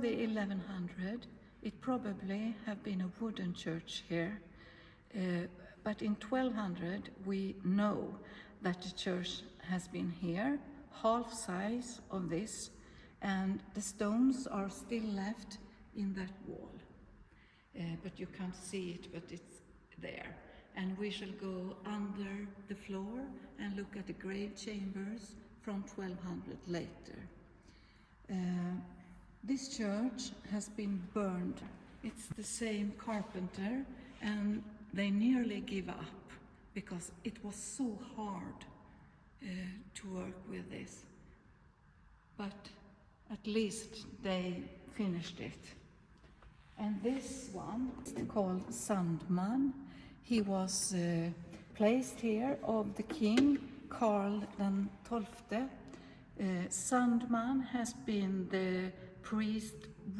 from the 1100, it probably have been a wooden church here, but in 1200 we know that the church has been here, half size of this, and the stones are still left in that wall. But you can't see it, but it's there. And we shall go under the floor and look at the grave chambers from 1200 later. This church has been burned. It's the same carpenter, and they nearly give up because it was so hard to work with this. But at least they finished it. And this one is called Sandman. He was placed here of the king Carl XII. Sandman has been the priest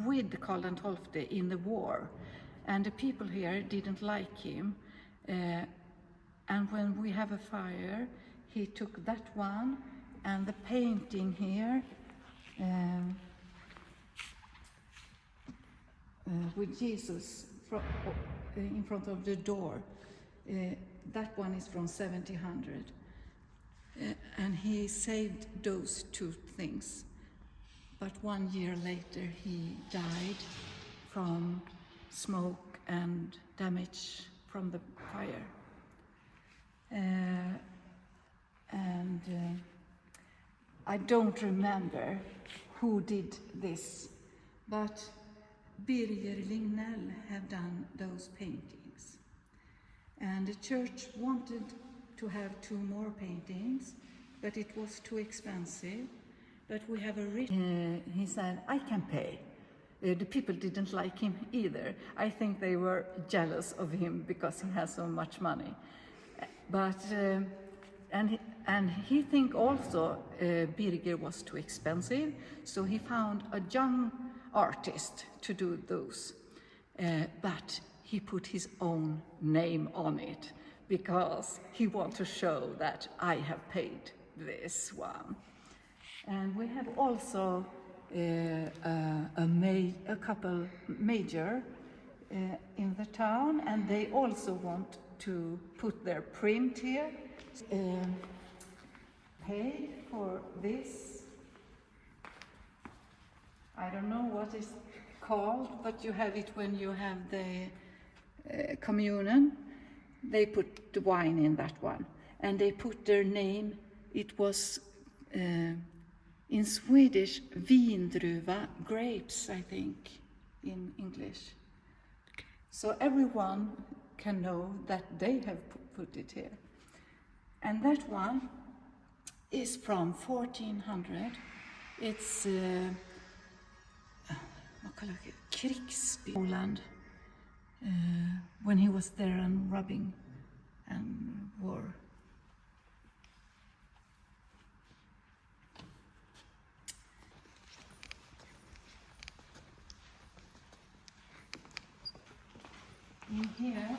with Carl XII in the war, and the people here didn't like him. And when we have a fire, he took that one and the painting here with Jesus in front of the door. That one is from 1700. And he saved those two things. But 1 year later he died from smoke and damage from the fire. I don't remember who did this, but Birger Lignell have done those paintings. And the church wanted to have 2 more paintings, but it was too expensive. But we have a rich... he said, I can pay. The people didn't like him either. I think they were jealous of him because he has so much money. But, and he think also Birger was too expensive, so he found a young artist to do those. But he put his own name on it because he wanted to show that I have paid this one. And we have also a couple major in the town, and they also want to put their print here. Paid for this. I don't know what it's called, but you have it when you have the communion. They put the wine in that one, and they put their name. It was in Swedish, vindruva, grapes, I think, in English. So everyone can know that they have put it here. And that one is from 1400. It's Krigsskolan, when he was there and robbing and war. In here,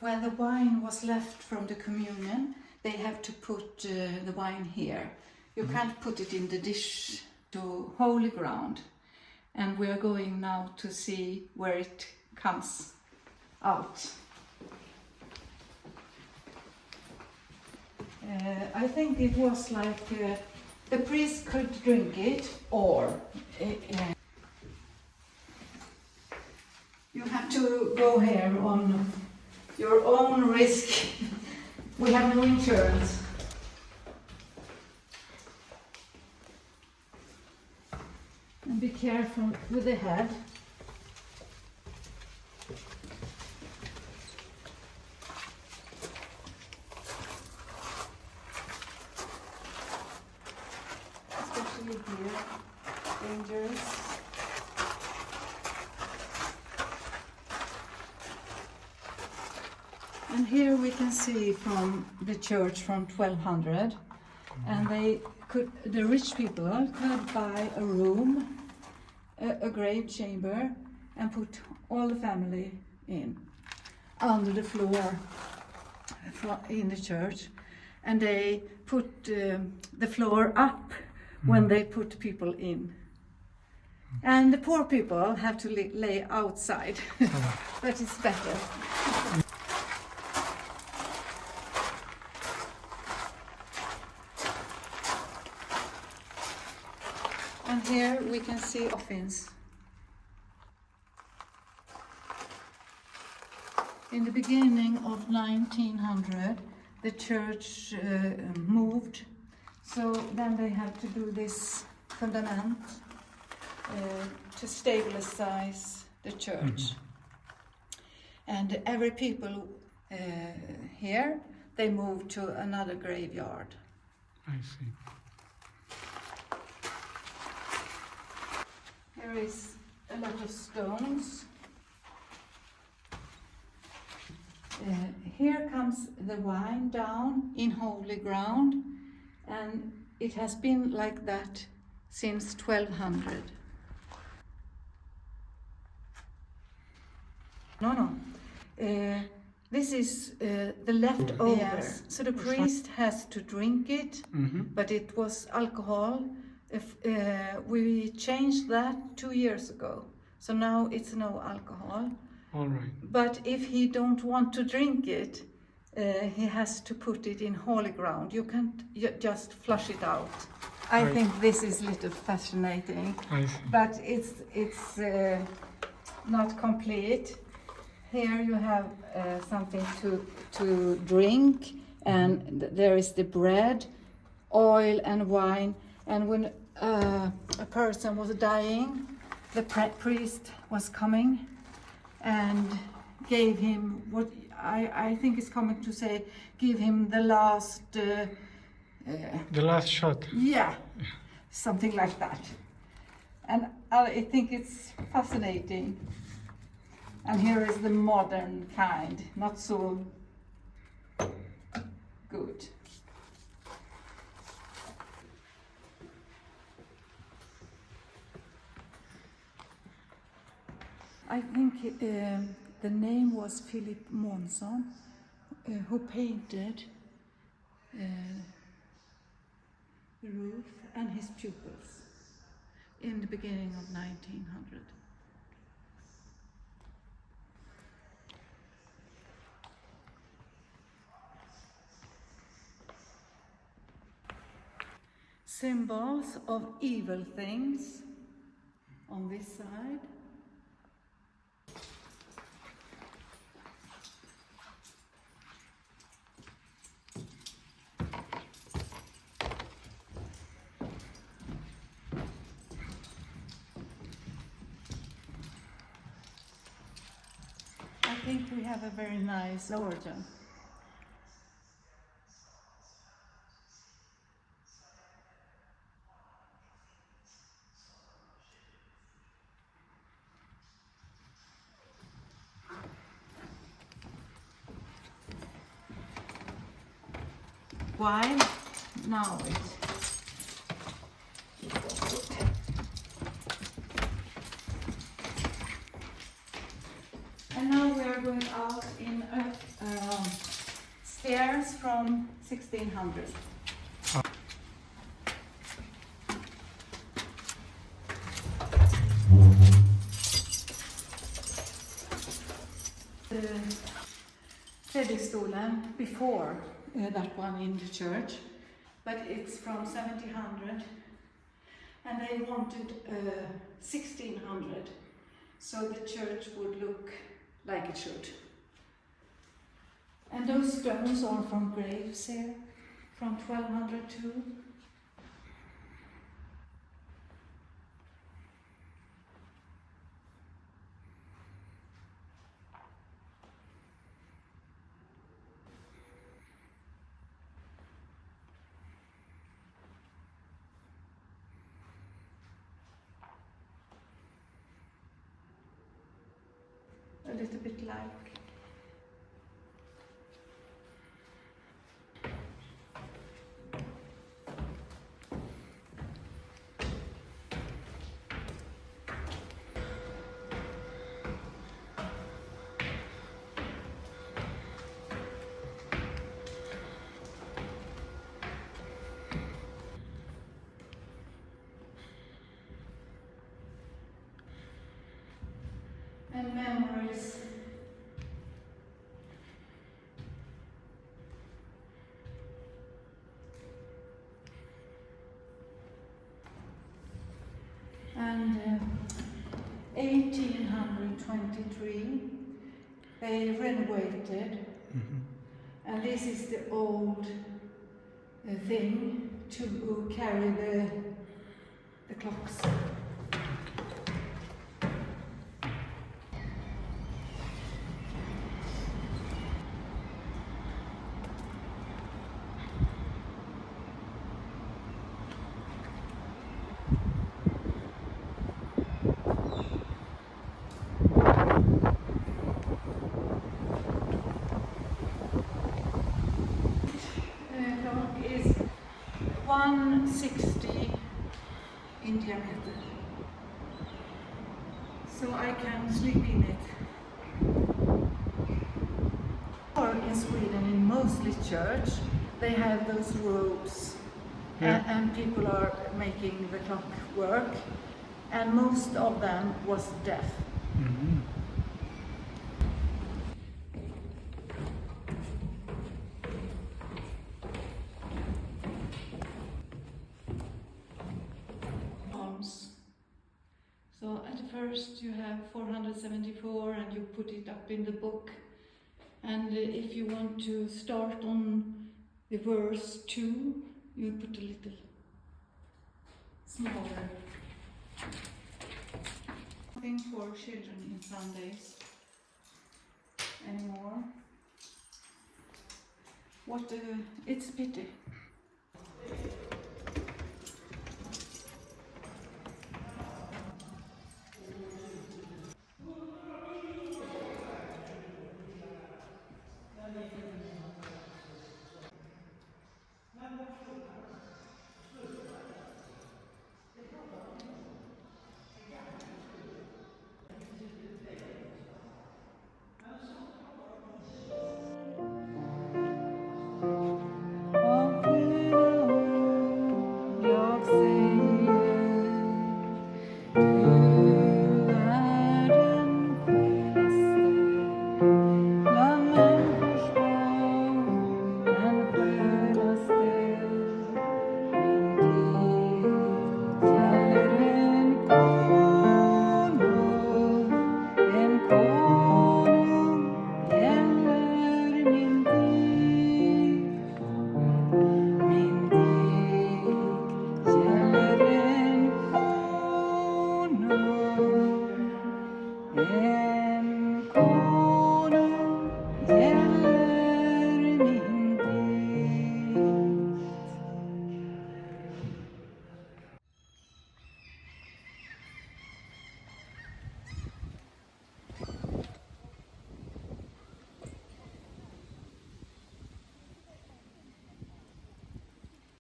when the wine was left from the communion, they have to put the wine here. You can't put it in the dish to holy ground. And we are going now to see where it comes out. I think it was like the priest could drink it, or you have to go here on your own risk. We have no insurance. And be careful with the head. Especially here, dangerous. And here we can see from the church from 1200, and the rich people could buy a room, a grave chamber, and put all the family in. Under the floor in the church, and they put the floor up when they put people in. And the poor people have to lay outside, but it's better. And here we can see coffins. In the beginning of 1900, the church moved, so then they had to do this fundament to stabilize the church. And every people here, they moved to another graveyard. I see. There is a lot of stones. Here comes the wine down in holy ground, and it has been like that since 1200. This is the leftover. Yes. So the priest has to drink it, but it was alcohol. We changed that 2 years ago, so now it's no alcohol. All right. But if he don't want to drink it, he has to put it in holy ground. You can't just flush it out. I think this is a little fascinating, but it's not complete. Here you have something to drink, and there is the bread, oil and wine. And when a person was dying, the priest was coming and gave him what I think is coming to say, give him the last... the last shot. Yeah, something like that. And I think it's fascinating. And here is the modern kind, not so good. I think the name was Philip Månsson, who painted the roof and his pupils in the beginning of 1900. Symbols of evil things on this side. I think we have a very nice organ. Wine, now it's and now we are going out in stairs from 1600. The pedestal before that one in the church, but it's from 1700, and they wanted 1600, so the church would look like it should. And those stones are from graves here, from 1200 too. A little bit like and memories. And 1823, they renovated, and this is the old thing to carry the clocks. Clock is 160 in diameter, so I can sleep in it. Or in Sweden, in mostly church, they have those robes, and people are making the clock work, and most of them was deaf. So at first you have 474 and you put it up in the book, and if you want to start on the verse 2, you put a little smaller. Nothing for children in Sundays anymore. It's a pity.